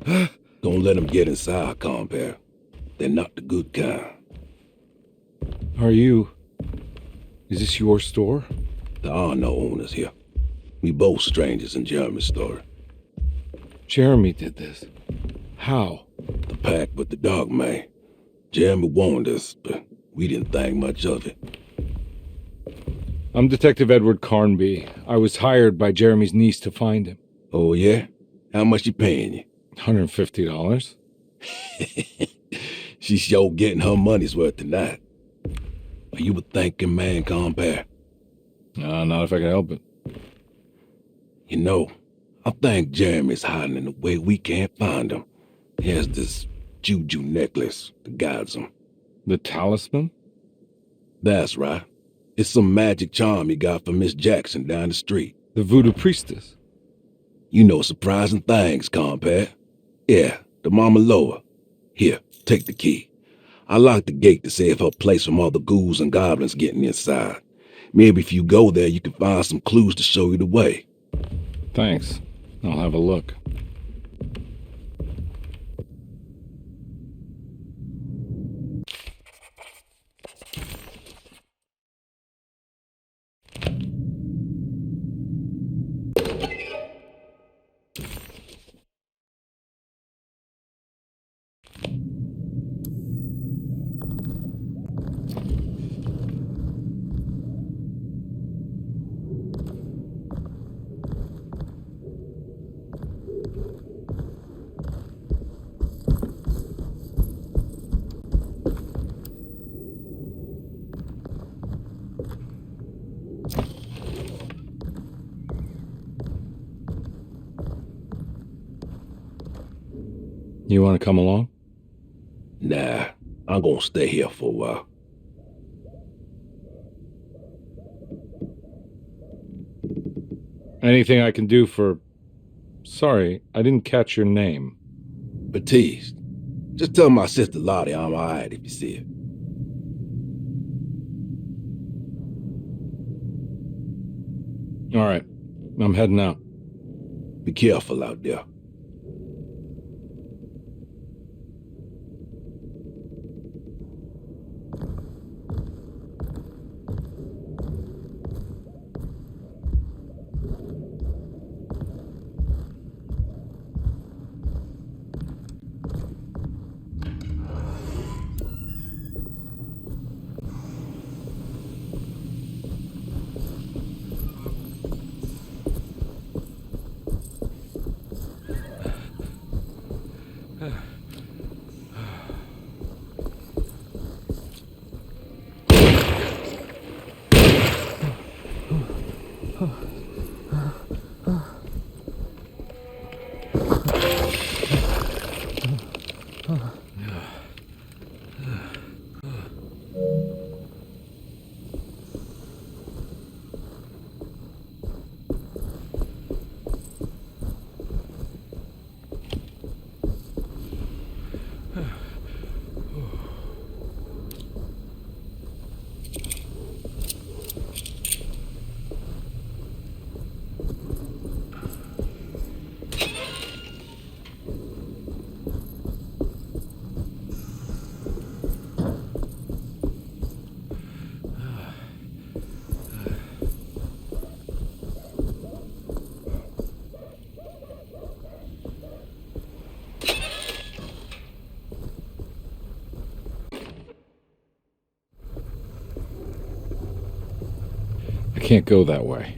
Don't let them get inside, compare. They're not the good kind. Is this your store? There are no owners here. We both strangers in Jeremy's story. Jeremy did this. How? The pact with the dog man. Jeremy warned us, but we didn't think much of it. I'm Detective 𝗚𝗺𝗏𝗀𝗀𝗃𝗀𝗚. I was hired by Jeremy's niece to find him. Oh, yeah? How much she paying you? $150. She's sure getting her money's worth tonight. Are you a thinking man, compare? Not if I can help it. You know, I think Jeremy's hiding in a way we can't find him. He has this juju necklace that guides him. The talisman? That's right. It's some magic charm he got from Miss Jackson down the street. The voodoo priestess? You know surprising things, compare. Yeah, the Mama Loa. Here, take the key. I locked the gate to save her place from all the ghouls and goblins getting inside. Maybe if you go there, you can find some clues to show you the way. Thanks. I'll have a look. You want to come along? Nah, I'm gonna stay here for a while. Anything I can do for... Sorry, I didn't catch your name. Baptiste, just tell my sister Lottie I'm alright if you see her. All right, I'm heading out. Be careful out there. I can't go that way.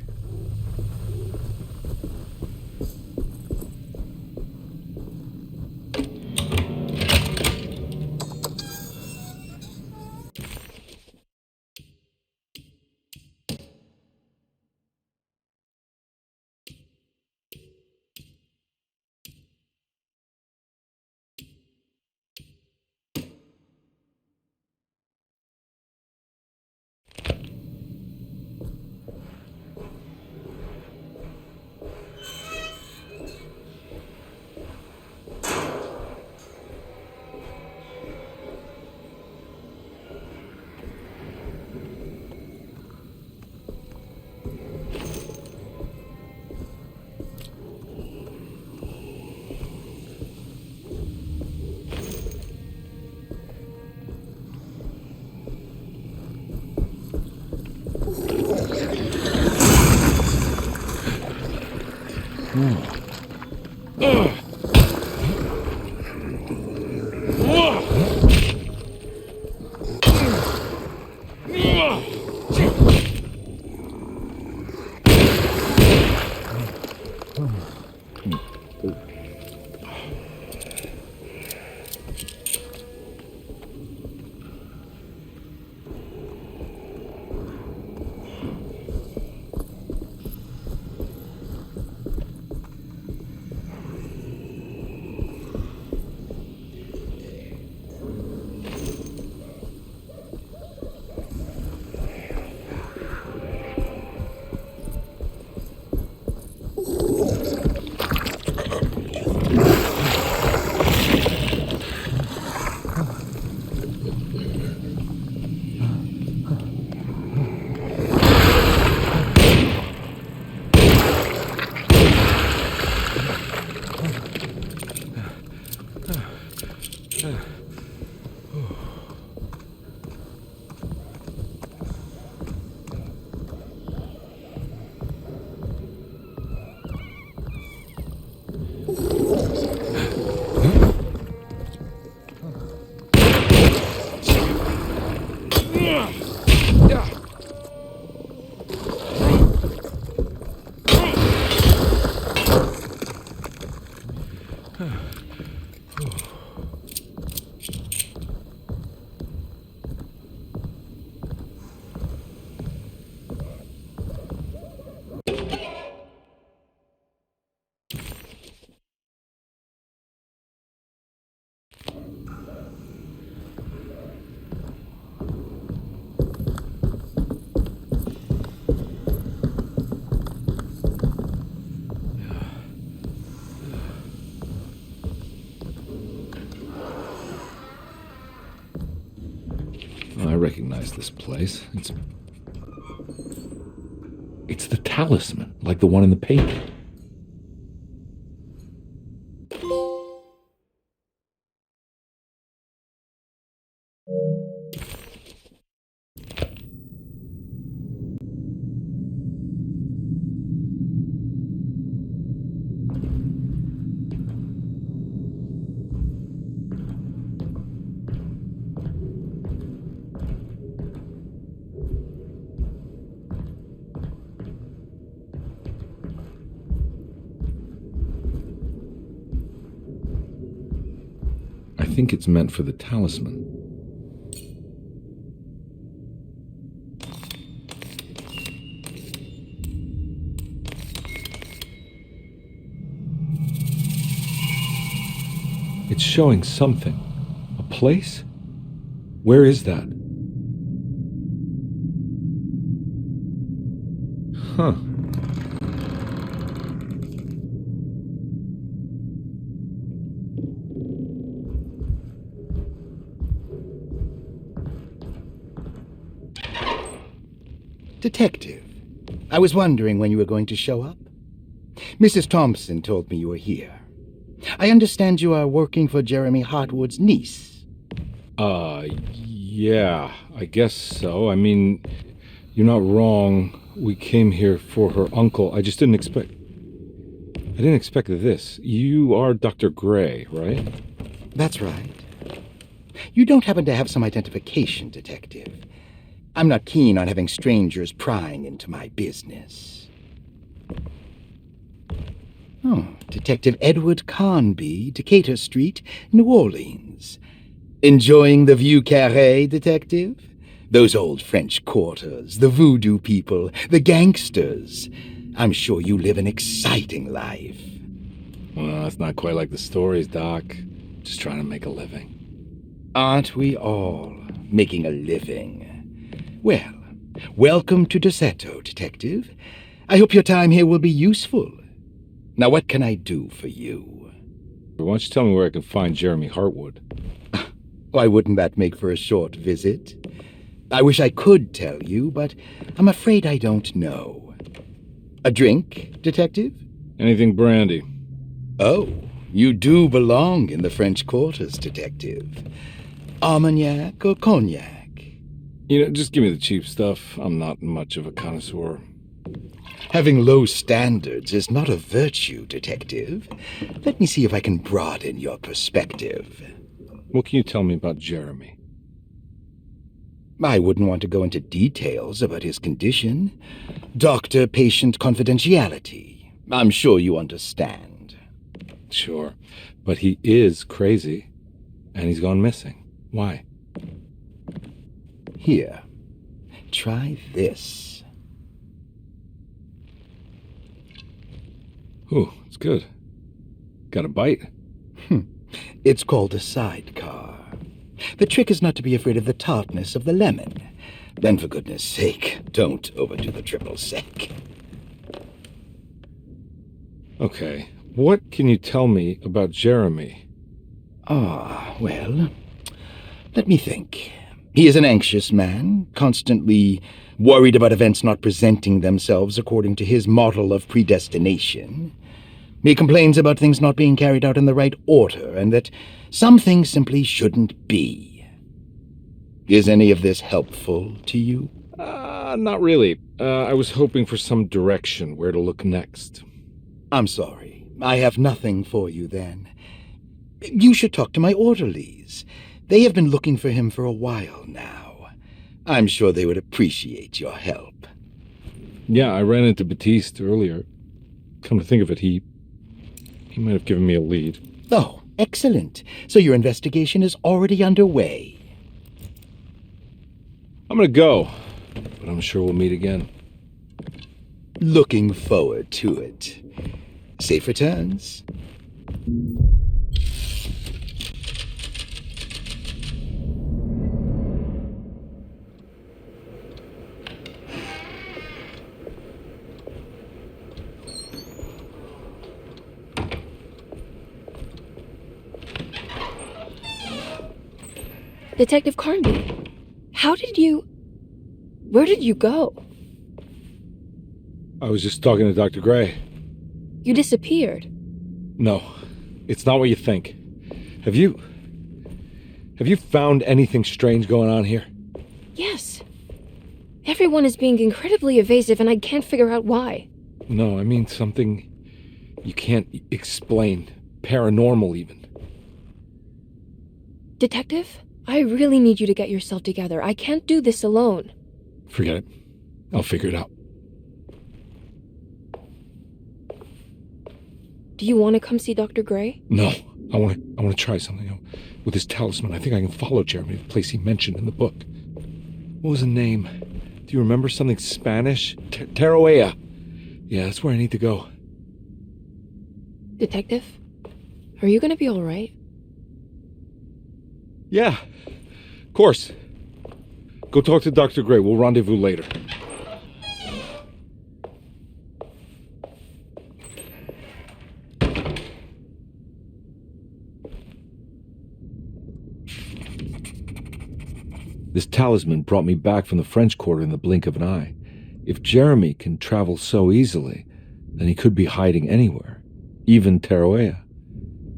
I recognize this place. It's the talisman, like the one in the painting. I think it's meant for the talisman. It's showing something. A place? Where is that? Huh. Detective, I was wondering when you were going to show up. Mrs. Thompson told me you were here. I understand you are working for Jeremy Hartwood's niece. Yeah, I guess so. I mean, you're not wrong. We came here for her uncle. I didn't expect this. You are Dr. Gray, right? That's right. You don't happen to have some identification, Detective. I'm not keen on having strangers prying into my business. Oh, Detective Edward Carnby, Decatur Street, New Orleans. Enjoying the Vieux Carré, Detective? Those old French quarters, the voodoo people, the gangsters. I'm sure you live an exciting life. Well, it's not quite like the stories, Doc. Just trying to make a living. Aren't we all making a living? Well, welcome to Derceto, Detective. I hope your time here will be useful. Now, what can I do for you? Why don't you tell me where I can find Jeremy Hartwood? Why wouldn't that make for a short visit? I wish I could tell you, but I'm afraid I don't know. A drink, Detective? Anything brandy. Oh, you do belong in the French quarters, Detective. Armagnac or cognac? You know, just give me the cheap stuff. I'm not much of a connoisseur. Having low standards is not a virtue, Detective. Let me see if I can broaden your perspective. What can you tell me about Jeremy? I wouldn't want to go into details about his condition. Doctor-patient confidentiality. I'm sure you understand. Sure, but he is crazy, and he's gone missing. Why? Here, try this. Ooh, it's good. Got a bite? It's called a sidecar. The trick is not to be afraid of the tartness of the lemon. Then, for goodness sake, don't overdo the triple sec. Okay, what can you tell me about Jeremy? Well, let me think. He is an anxious man, constantly worried about events not presenting themselves according to his model of predestination. He complains about things not being carried out in the right order, and that some things simply shouldn't be. Is any of this helpful to you? Not really. I was hoping for some direction where to look next. I'm sorry. I have nothing for you then. You should talk to my orderlies. They have been looking for him for a while now. I'm sure they would appreciate your help. Yeah, I ran into 𝗵𝗫𝗀 earlier. Come to think of it, he might have given me a lead. Oh, excellent. So your investigation is already underway. I'm gonna go, but I'm sure we'll meet again. Looking forward to it. Safe returns. Detective 𝗚𝗺𝗶𝗴𝗚𝗀𝗀, where did you go? I was just talking to Dr. Gray. You disappeared. No, it's not what you think. Have you found anything strange going on here? Yes. Everyone is being incredibly evasive and I can't figure out why. No, I mean something you can't explain. Paranormal, even. Detective, I really need you to get yourself together. I can't do this alone. Forget it. I'll figure it out. Do you want to come see Dr. Gray? No, I want to try something. With his talisman, I think I can follow Jeremy to the place he mentioned in the book. What was the name? Do you remember something Spanish? 𝗚𝗺𝗴𝗚𝗂𝗚. Yeah, that's where I need to go. Detective, are you going to be all right? Yeah, of course. Go talk to Dr. Gray. We'll rendezvous later. This talisman brought me back from the French Quarter in the blink of an eye. If Jeremy can travel so easily, then he could be hiding anywhere, even 𝗚𝗺𝗴𝗚𝗚.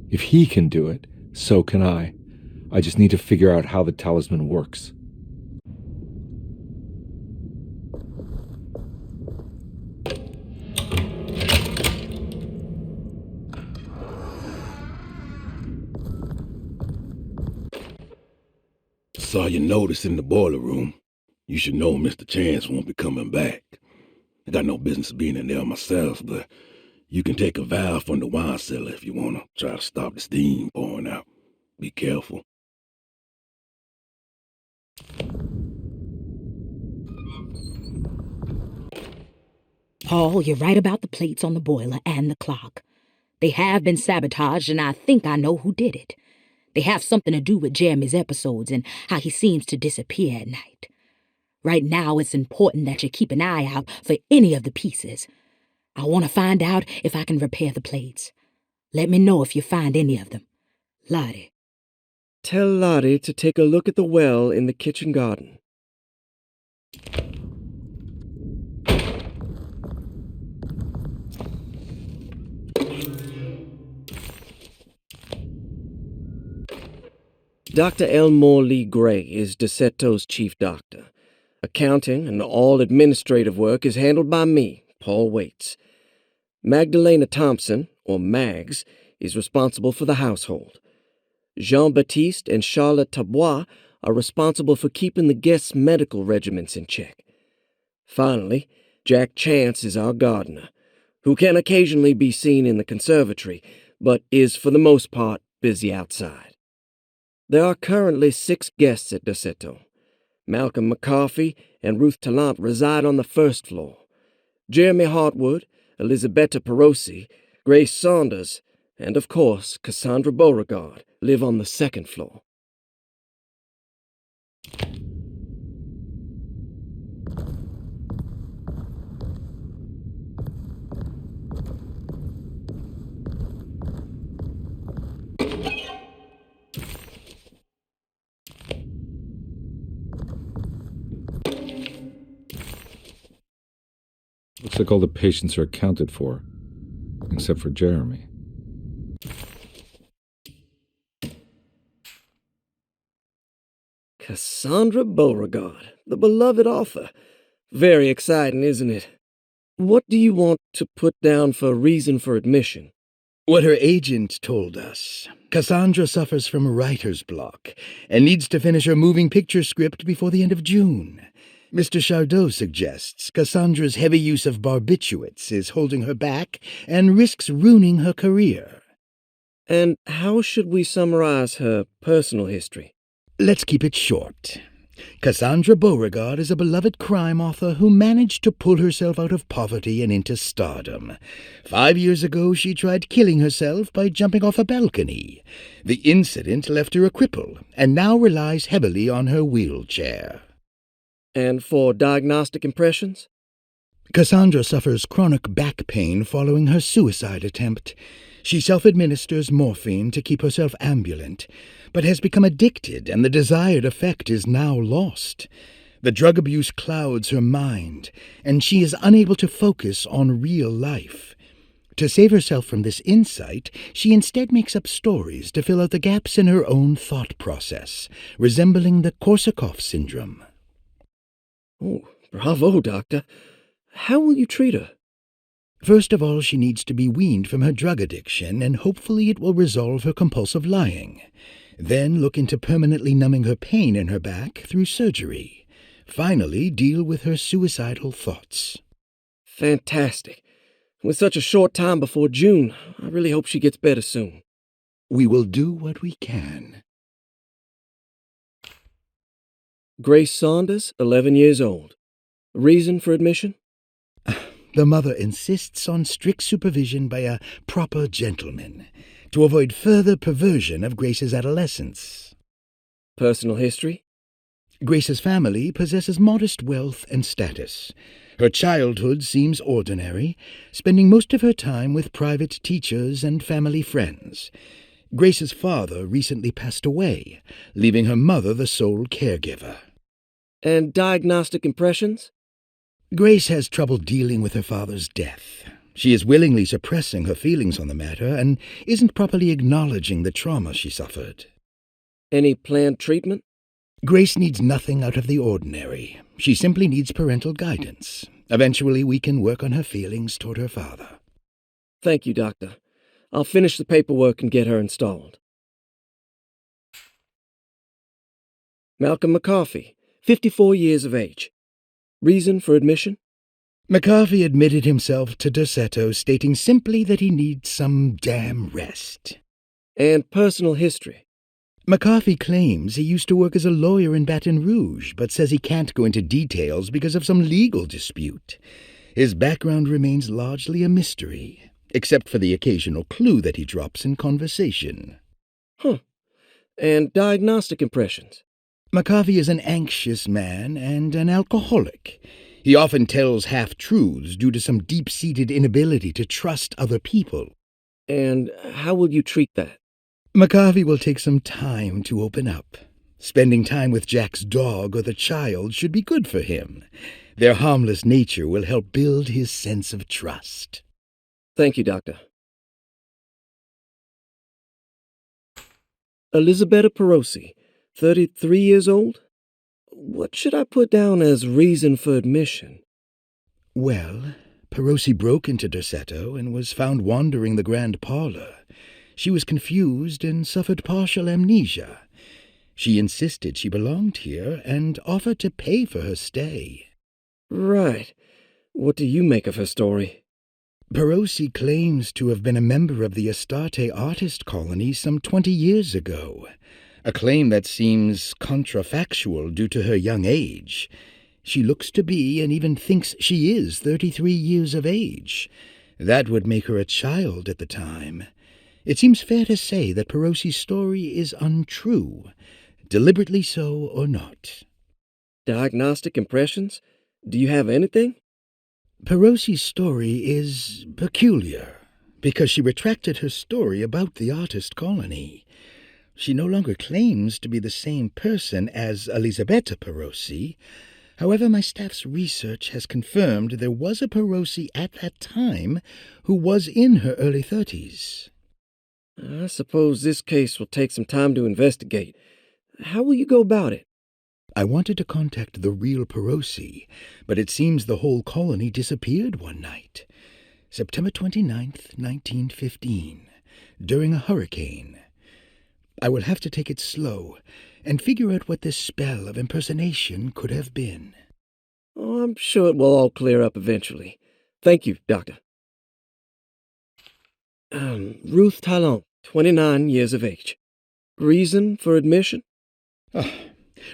If he can do it, so can I. I just need to figure out how the talisman works. Saw your notice in the boiler room. You should know Mr. Chance won't be coming back. I got no business being in there myself, but you can take a valve from the wine cellar if you want to try to stop the steam pouring out. Be careful. Paul, you're right about the plates on the boiler and the clock. They have been sabotaged, and I think I know who did it. They have something to do with Jeremy's episodes and how he seems to disappear at night. Right now, it's important that you keep an eye out for any of the pieces. I want to find out if I can repair the plates. Let me know if you find any of them. Lottie. Tell Lottie to take a look at the well in the kitchen garden. Dr. Elmore Lee Gray is Derceto's chief doctor. Accounting and all administrative work is handled by me, Paul waits. Magdalena Thompson, or Mags, is responsible for the household. Jean-Baptiste and Charlotte Tabbois are responsible for keeping the guests' medical regimens in check. Finally, Jack Chance is our gardener, who can occasionally be seen in the conservatory, but is for the most part busy outside. There are currently 6 guests at Derceto. Malcolm McCarthy and Ruth Tallant reside on the first floor. Jeremy Hartwood, Elisabetta Perosi, Grace Saunders, and of course Cassandra Beauregard live on the second floor. Looks like all the patients are accounted for, except for Jeremy. Cassandra Beauregard, the beloved author. Very exciting, isn't it? What do you want to put down for reason for admission? What her agent told us. Cassandra suffers from writer's block and needs to finish her moving picture script before the end of June. Mr. Chardot suggests Cassandra's heavy use of barbiturates is holding her back and risks ruining her career. And how should we summarize her personal history? Let's keep it short. Cassandra Beauregard is a beloved crime author who managed to pull herself out of poverty and into stardom. 5 years ago, she tried killing herself by jumping off a balcony. The incident left her a cripple and now relies heavily on her wheelchair. And for diagnostic impressions? Cassandra suffers chronic back pain following her suicide attempt. She self-administers morphine to keep herself ambulant, but has become addicted and the desired effect is now lost. The drug abuse clouds her mind, and she is unable to focus on real life. To save herself from this insight, she instead makes up stories to fill out the gaps in her own thought process, resembling the Korsakoff syndrome. Oh, bravo, Doctor. How will you treat her? First of all, she needs to be weaned from her drug addiction, and hopefully it will resolve her compulsive lying. Then look into permanently numbing her pain in her back through surgery. Finally, deal with her suicidal thoughts. Fantastic. With such a short time before June, I really hope she gets better soon. We will do what we can. Grace Saunders, 11 years old. Reason for admission? The mother insists on strict supervision by a proper gentleman to avoid further perversion of Grace's adolescence. Personal history? Grace's family possesses modest wealth and status. Her childhood seems ordinary, spending most of her time with private teachers and family friends. Grace's father recently passed away, leaving her mother the sole caregiver. And diagnostic impressions? Grace has trouble dealing with her father's death. She is willingly suppressing her feelings on the matter and isn't properly acknowledging the trauma she suffered. Any planned treatment? Grace needs nothing out of the ordinary. She simply needs parental guidance. Eventually, we can work on her feelings toward her father. Thank you, Doctor. I'll finish the paperwork and get her installed. Malcolm McCarthy, 54 years of age. Reason for admission? McCarthy admitted himself to Derceto, stating simply that he needs some damn rest. And personal history? McCarthy claims he used to work as a lawyer in Baton Rouge, but says he can't go into details because of some legal dispute. His background remains largely a mystery, except for the occasional clue that he drops in conversation. And diagnostic impressions? McCarthy is an anxious man and an alcoholic. He often tells half-truths due to some deep-seated inability to trust other people. And how will you treat that? McCarthy will take some time to open up. Spending time with Jack's dog or the child should be good for him. Their harmless nature will help build his sense of trust. Thank you, Doctor. Elisabetta Perosi, 33 years old? What should I put down as reason for admission? Well, 𝗚𝗺𝗶𝗴𝗴𝗚𝗀𝗃 broke into Derceto and was found wandering the grand parlor. She was confused and suffered partial amnesia. She insisted she belonged here and offered to pay for her stay. Right. What do you make of her story? 𝗚𝗺𝗃𝗃 claims to have been a member of the Astarte artist colony some 20 years ago, a claim that seems contrafactual due to her young age. She looks to be and even thinks she is 33 years of age. That would make her a child at the time. It seems fair to say that 𝗚𝗺𝗃's story is untrue, deliberately so or not. Diagnostic impressions? Do you have anything? 𝗚𝗺𝗃's story is peculiar because she retracted her story about the artist colony. She no longer claims to be the same person as Elisabetta 𝗚𝗺𝗃. However, my staff's research has confirmed there was a 𝗚𝗺𝗃 at that time who was in her early 30s. I suppose this case will take some time to investigate. How will you go about it? I wanted to contact the real 𝗚𝗺𝗃, but it seems the whole colony disappeared one night, September 29th, 1915, during a hurricane. I will have to take it slow and figure out what this spell of impersonation could have been. Oh, I'm sure it will all clear up eventually. Thank you, Doctor. Ruth Talon, 29 years of age. Reason for admission?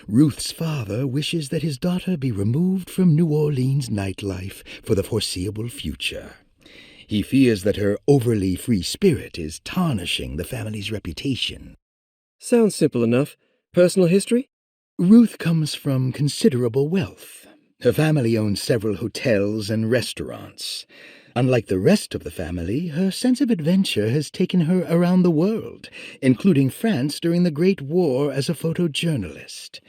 Ruth's father wishes that his daughter be removed from New Orleans nightlife for the foreseeable future. He fears that her overly free spirit is tarnishing the family's reputation. Sounds simple enough. Personal history? Ruth comes from considerable wealth. Her family owns several hotels and restaurants. Unlike the rest of the family, her sense of adventure has taken her around the world, including France during the Great War as a photojournalist.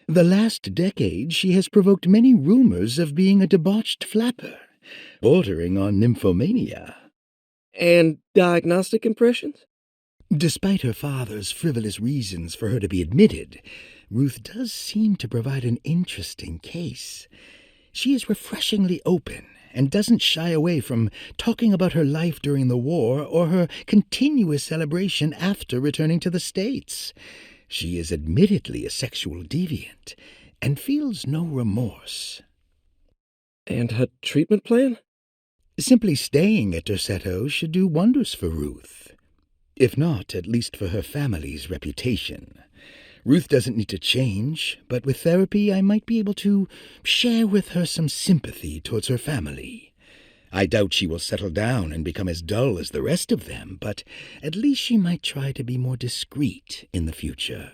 The last decade, she has provoked many rumors of being a debauched flapper, bordering on nymphomania. And diagnostic impressions? Despite her father's frivolous reasons for her to be admitted, Ruth does seem to provide an interesting case. She is refreshingly open and doesn't shy away from talking about her life during the war or her continuous celebration after returning to the States. She is admittedly a sexual deviant and feels no remorse. And her treatment plan? Simply staying at Derceto should do wonders for Ruth. If not, at least for her family's reputation. Ruth doesn't need to change, but with therapy I might be able to share with her some sympathy towards her family. I doubt she will settle down and become as dull as the rest of them, but at least she might try to be more discreet in the future.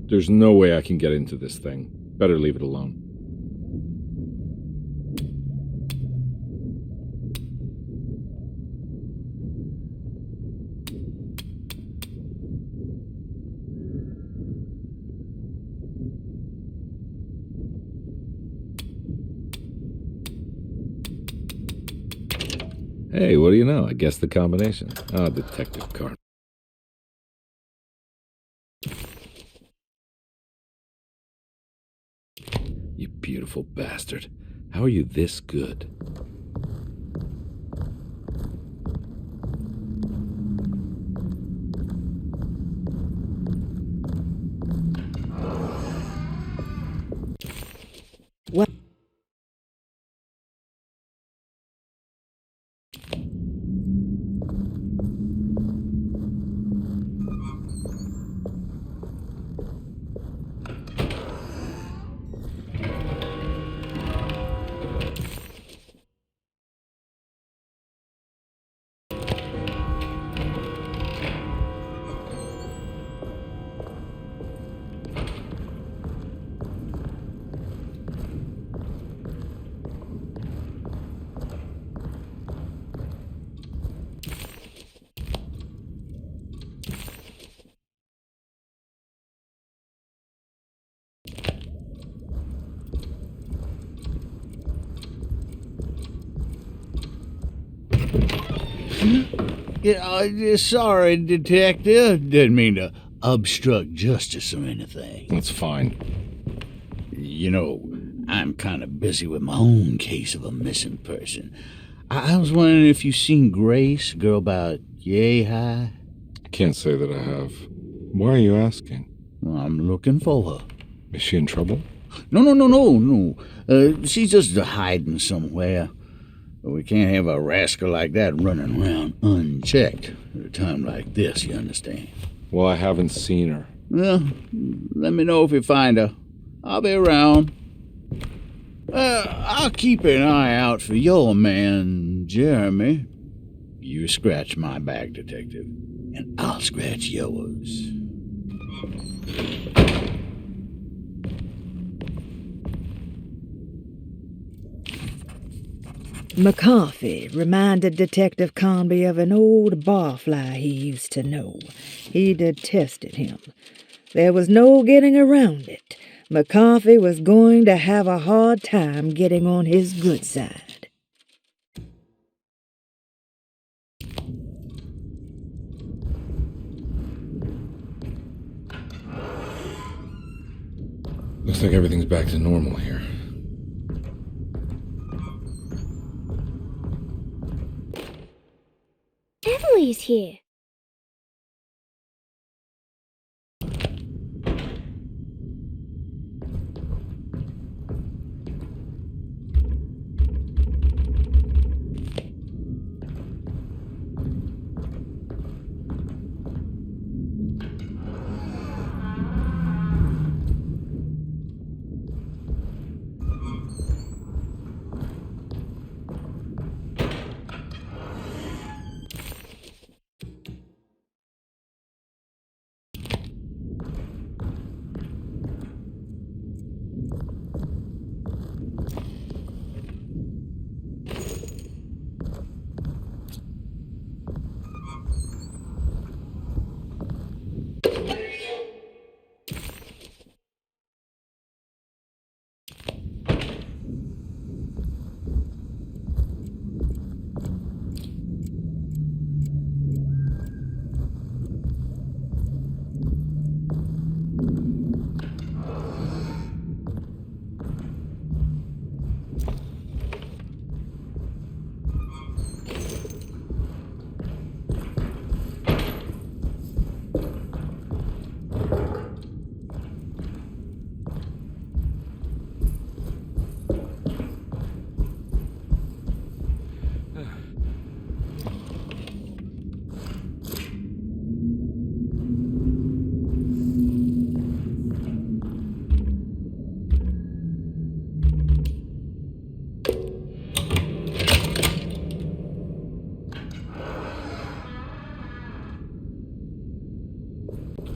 There's no way I can get into this thing. Better leave it alone. Hey, what do you know? I guessed the combination. Ah, detective card. You beautiful bastard. How are you this good? What? Yeah, sorry, Detective. Didn't mean to obstruct justice or anything. That's fine. You know, I'm kind of busy with my own case of a missing person. I was wondering if you've seen Grace, girl about yay high? I can't say that I have. Why are you asking? Well, I'm looking for her. Is she in trouble? No. She's just hiding somewhere. We can't have a rascal like that running around unchecked at a time like this, you understand? Well, I haven't seen her. Well, let me know if you find her. I'll be around. I'll keep an eye out for your man, Jeremy. You scratch my back, Detective, and I'll scratch yours. McCarthy reminded Detective Conby of an old barfly he used to know. He detested him. There was no getting around it. McCarthy was going to have a hard time getting on his good side. Looks like everything's back to normal here. Emily's here.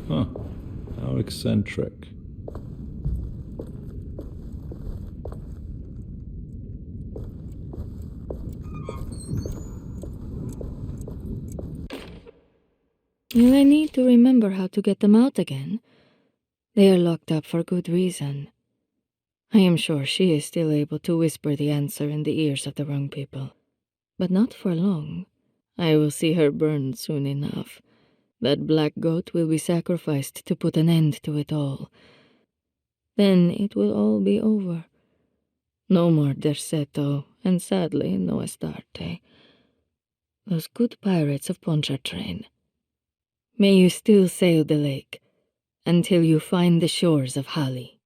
Huh. How eccentric. Will I need to remember how to get them out again? They are locked up for good reason. I am sure she is still able to whisper the answer in the ears of the wrong people. But not for long. I will see her burned soon enough. That black goat will be sacrificed to put an end to it all. Then it will all be over. No more Derceto, and sadly no Astarte. Those good pirates of Pontchartrain. May you still sail the lake until you find the shores of Hali.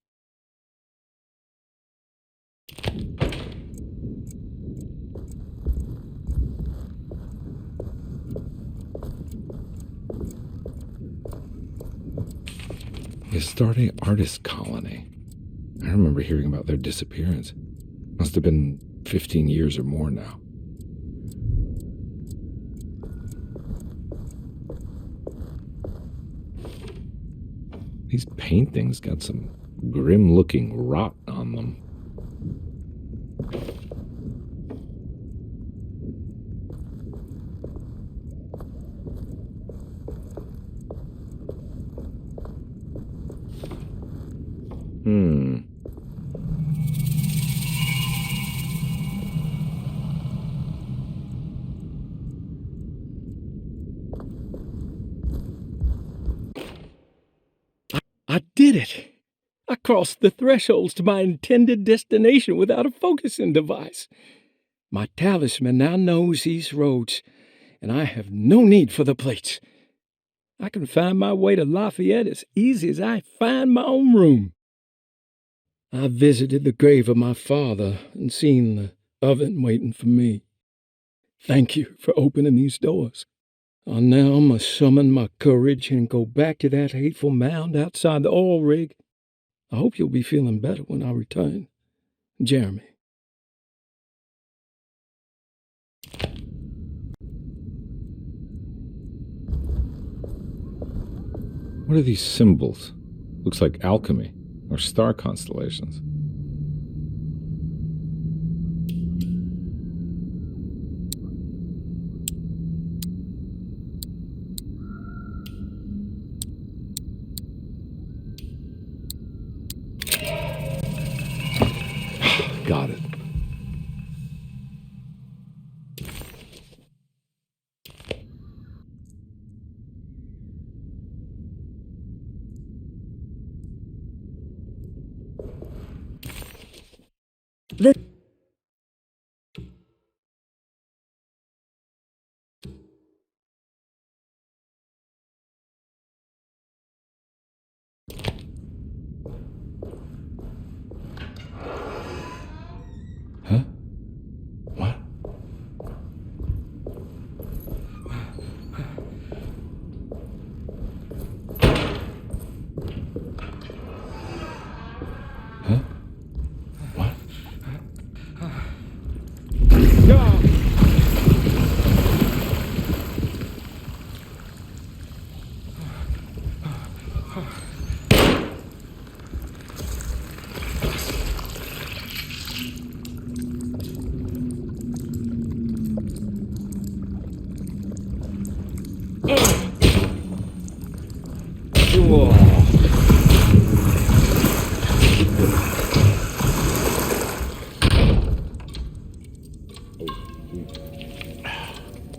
The Astarte Artist Colony. I remember hearing about their disappearance. Must have been 15 years or more now. These paintings got some grim-looking rot on them. I crossed the thresholds to my intended destination without a focusing device. My talisman now knows these roads, and I have no need for the plates. I can find my way to Lafayette as easy as I find my own room. I visited the grave of my father and seen the oven waiting for me. Thank you for opening these doors. I now must summon my courage and go back to that hateful mound outside the oil rig. I hope you'll be feeling better when I return. Jeremy. What are these symbols? Looks like alchemy or star constellations. Got it. The Huh? What? Huh? What?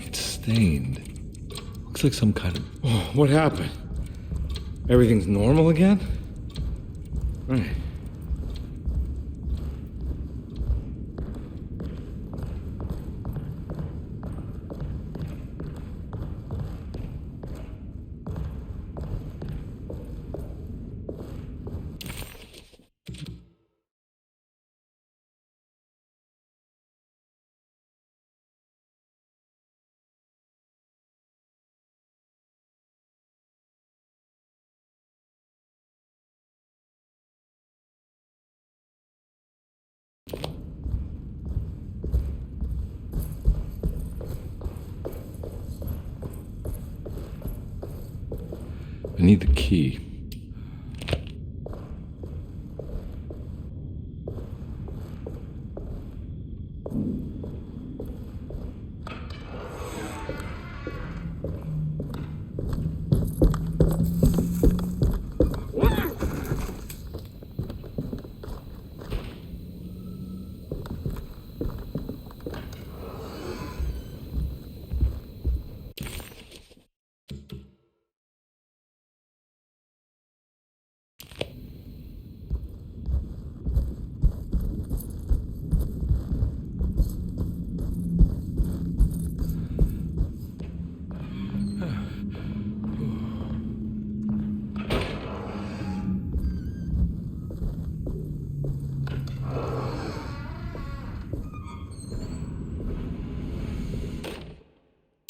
It's stained. Looks like some kind of... Oh, what happened? Everything's normal again? Right. I need the key.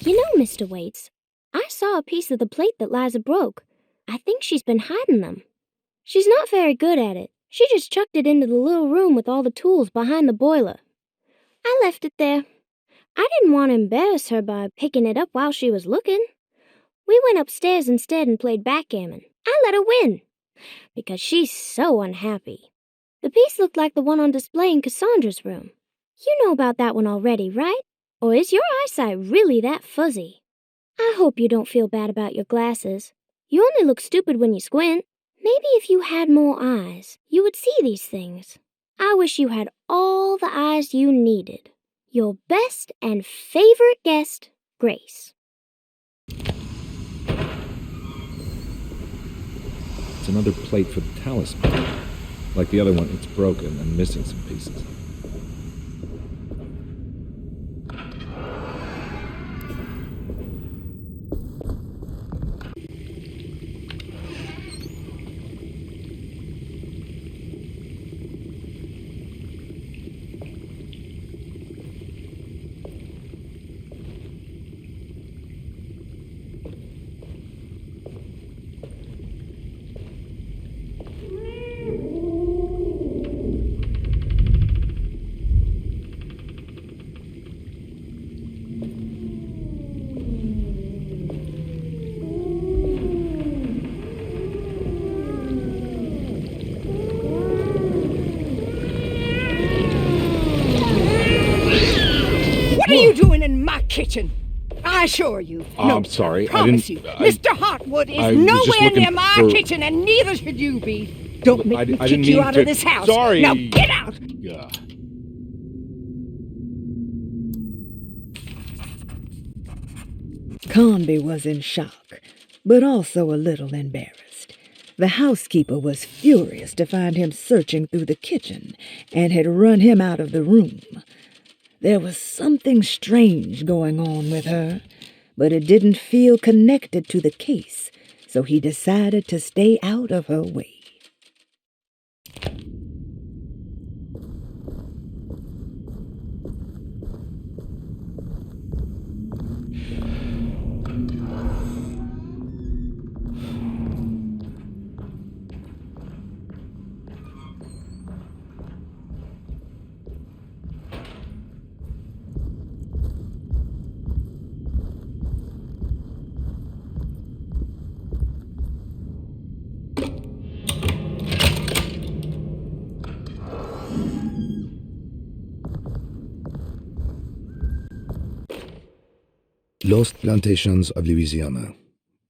You know, Mr. Waits, I saw a piece of the plate that Liza broke. I think she's been hiding them. She's not very good at it. She just chucked it into the little room with all the tools behind the boiler. I left it there. I didn't want to embarrass her by picking it up while she was looking. We went upstairs instead and played backgammon. I let her win, because she's so unhappy. The piece looked like the one on display in Cassandra's room. You know about that one already, right? Or is your eyesight really that fuzzy? I hope you don't feel bad about your glasses. You only look stupid when you squint. Maybe if you had more eyes, you would see these things. I wish you had all the eyes you needed. Your best and favorite guest, Grace. It's another plate for the talisman. Like the other one, it's broken and missing some pieces. What are you doing in my kitchen? I assure you. No, I'm sorry. I promise you. Mr. Hartwood is nowhere near my kitchen, and neither should you be. Don't make me kick you out of this house. Sorry. Now get out! Yeah. 𝗚𝗺𝗵𝗴𝗴𝗀𝗚𝗚 was in shock, but also a little embarrassed. The housekeeper was furious to find him searching through the kitchen and had run him out of the room. There was something strange going on with her, but it didn't feel connected to the case, so he decided to stay out of her way. Lost Plantations of Louisiana,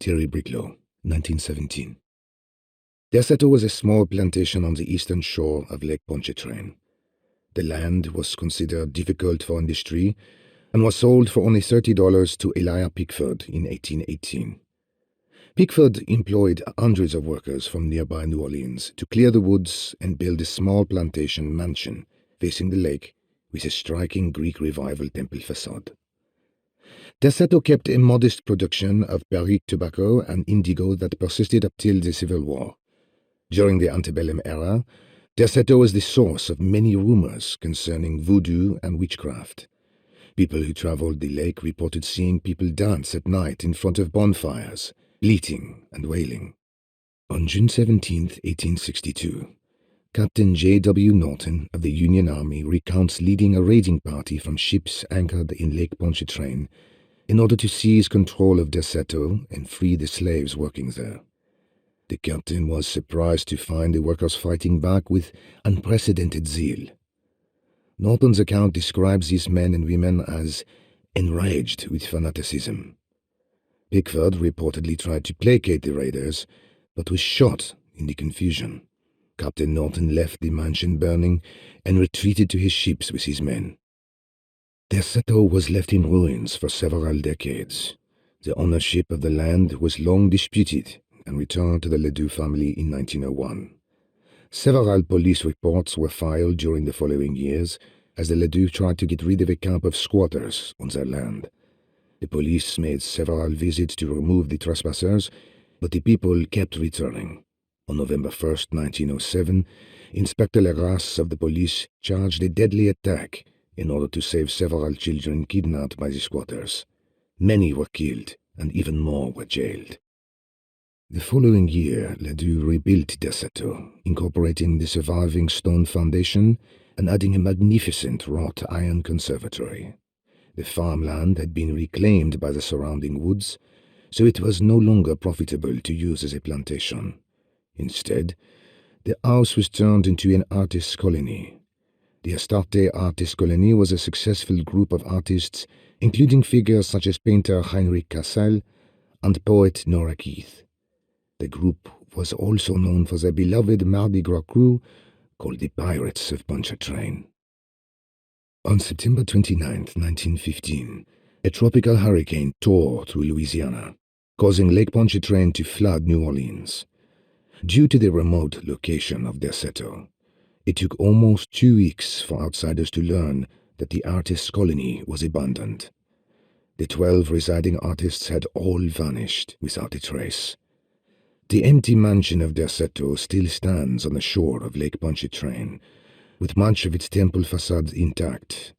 Thierry Briclot, 1917. Derceto was a small plantation on the eastern shore of Lake Pontchartrain. The land was considered difficult for industry and was sold for only $30 to Elijah Pickford in 1818. Pickford employed hundreds of workers from nearby New Orleans to clear the woods and build a small plantation mansion facing the lake with a striking Greek Revival temple facade. Derceto kept a modest production of Barrique tobacco and indigo that persisted up till the Civil War. During the antebellum era, Derceto was the source of many rumors concerning voodoo and witchcraft. People who traveled the lake reported seeing people dance at night in front of bonfires, bleating and wailing. On June 17, 1862, Captain J.W. Norton of the Union Army recounts leading a raiding party from ships anchored in Lake Pontchartrain in order to seize control of Derceto and free the slaves working there. The captain was surprised to find the workers fighting back with unprecedented zeal. Norton's account describes these men and women as enraged with fanaticism. Pickford reportedly tried to placate the raiders, but was shot in the confusion. Captain Norton left the mansion burning and retreated to his ships with his men. Derceto was left in ruins for several decades. The ownership of the land was long disputed and returned to the Ledoux family in 1901. Several police reports were filed during the following years as the Ledoux tried to get rid of a camp of squatters on their land. The police made several visits to remove the trespassers, but the people kept returning. On November 1, 1907, Inspector Legrasse of the police charged a deadly attack in order to save several children kidnapped by the squatters. Many were killed, and even more were jailed. The following year, Ledoux rebuilt Derceto, incorporating the surviving stone foundation and adding a magnificent wrought iron conservatory. The farmland had been reclaimed by the surrounding woods, so it was no longer profitable to use as a plantation. Instead, the house was turned into an artist's colony. The Astarte Artist Colony was a successful group of artists, including figures such as painter Heinrich Cassel and poet Nora Keith. The group was also known for their beloved Mardi Gras crew, called the Pirates of Pontchartrain. On September 29, 1915, a tropical hurricane tore through Louisiana, causing Lake Pontchartrain to flood New Orleans. Due to the remote location of Derceto, it took almost 2 weeks for outsiders to learn that the artist's colony was abandoned. The 12 residing artists had all vanished without a trace. The empty mansion of Derceto still stands on the shore of Lake Pontchartrain, with much of its temple facade intact.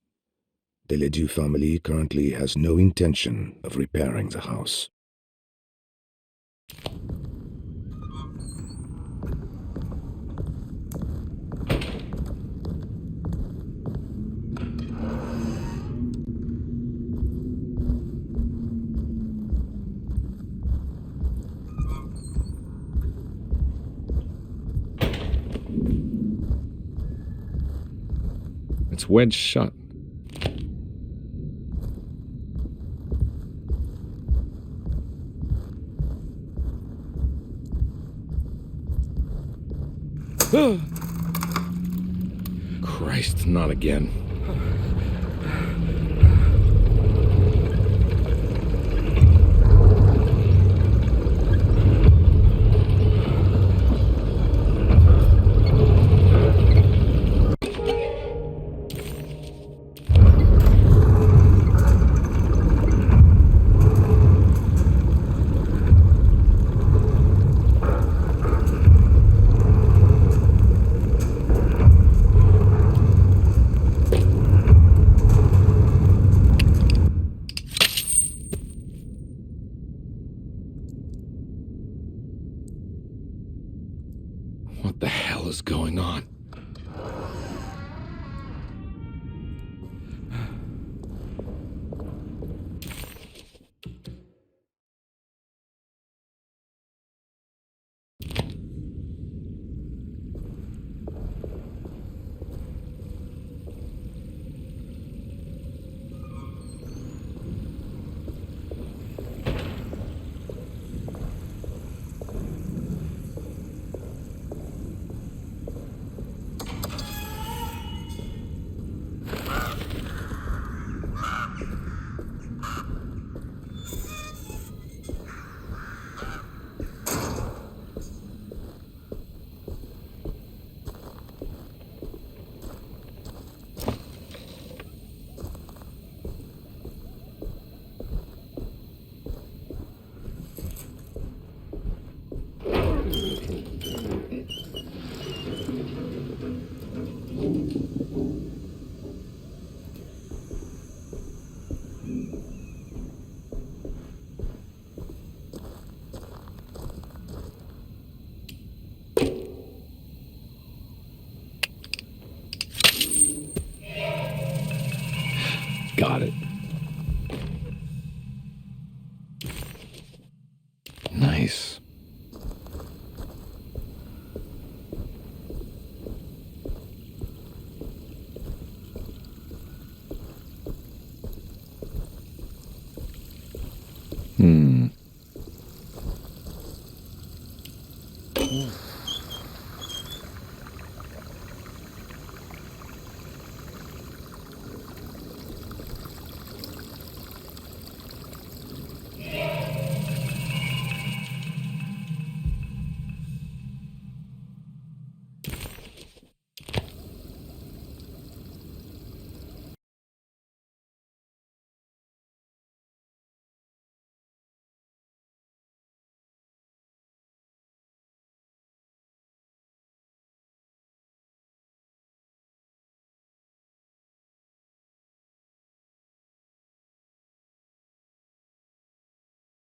The Ledoux family currently has no intention of repairing the house. It's wedged shut. Christ, not again. What the hell is going on?